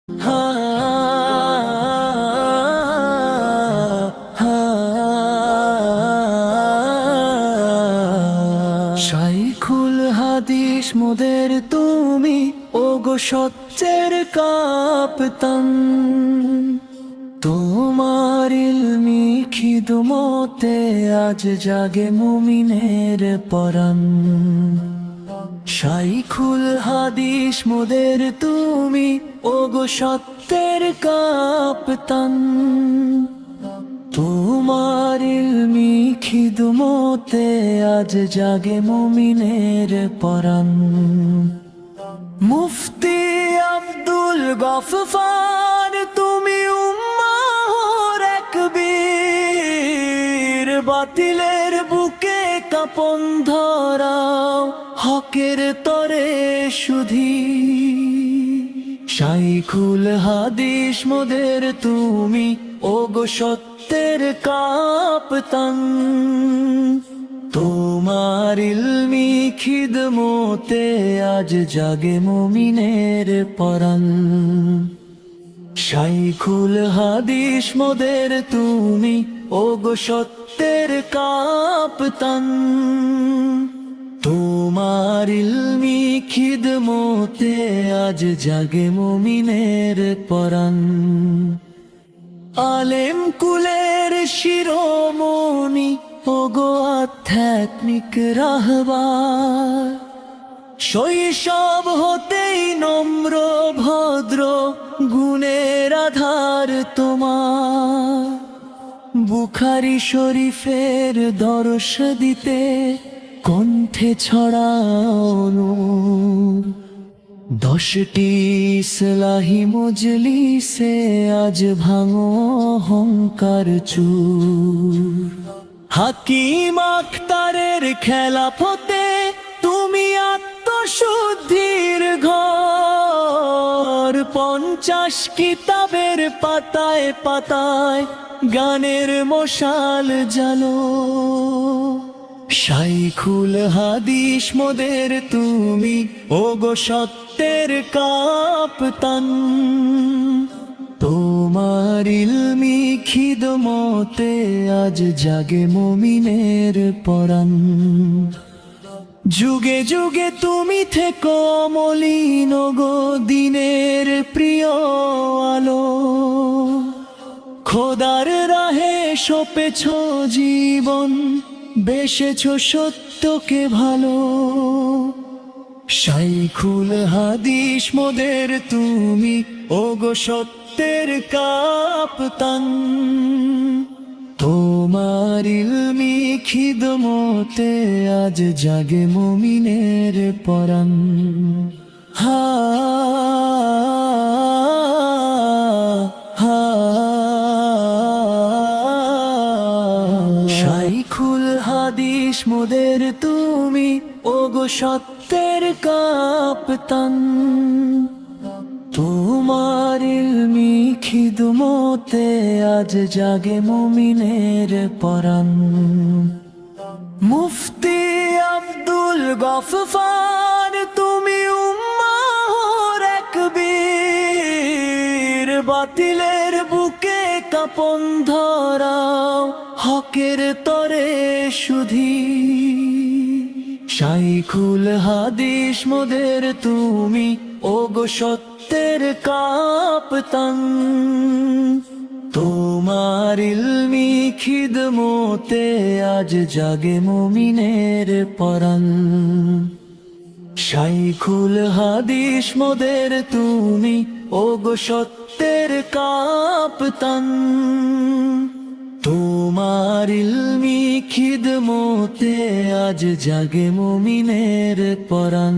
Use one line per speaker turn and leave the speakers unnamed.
শাইখুল হাদিস মোদের তুমি ওগো সত্যের কাপ্তান, তোমার ইলমি খিদমতে আজ জাগে মুমিনের পরাণ। শাইখুল হাদিস মোদের তুমি ওগো সত্যের কাপ্তান, তোমার ইলমি খিদমতে আজ জাগে মুমিনের পরাণ। মুফতি আব্দুল গফফার তুমি উম্মাহর এক বীর, বাতিলের বুকে কাঁপন ধরাও হকের তরে সুধী। শাইখুল হাদিস মোদের তুমি ওগো সত্যের কাপ্তান, তোমার ইলমি খিদমতে আজ জাগে মুমিনের পরাণ। শাইখুল হাদিস মোদের তুমি ওগো সত্যের কাপ্তান, তোমার ইলমি খিদমতে আজ জাগে মুমিনের পরাণ। আলেম কুলের শিরোমণি ওগো আধ্যাত্মিক রাহবার, শৈশব হতেই নম্র ভদ্র গুণের আধার তোমার। বুখারী শরীফের দর্শ দিতে কণ্ঠে ছড়াও নূর, 10টি ইসলাহি মজলিসে আজ ভাঙো অহংকার চুর। হাকিম আখতারের খেলাফতে তুমি আত্মশুদ্ধির ঘর, 50 কিতাবের পাতায় পাতায় গানের মশাল জ্বালো। শাইখুল হাদিস মোদের তুমি ওগো সত্যের কাপ্তান, তোমার ইলমি খিদমতে আজ জাগে মুমিনের পরাণ। যুগে যুগে তুমি থেকো মলিন গো দিনের প্রিয় আলো, খোদার রাহে সপেছ জীবন, বেসেছ সত্যকে ভালো। শাইখুল হাদিস মোদের তুমি ওগো সত্যের কাপ্তান, তোমার ইলমি খিদমতে আজ জাগে মুমিনের পরাণ। শাইখুল হাদিস মোদের তুমি ওগো সত্যের কাপ্তান, তোমার ইলমি খিদমতে আজ জাগে মুমিনের পরাণ। মুফতি আব্দুল গফফার তুমি উম্মাহর এক বীর, বাতিলের বুকে কাঁপন ধরাও হকের তরে সুধী। শাইখুল হাদিস মোদের তুমি ওগো সত্যের কাপ্তান, তোমার ইলমি খিদমতে আজ জাগে মুমিনের পরাণ। শাইখুল হাদিস মোদের তুমি ওগো সত্যের কাপ্তান, তোমার ইলমি খিদমতে আজ জাগে মুমিনের পরাণ।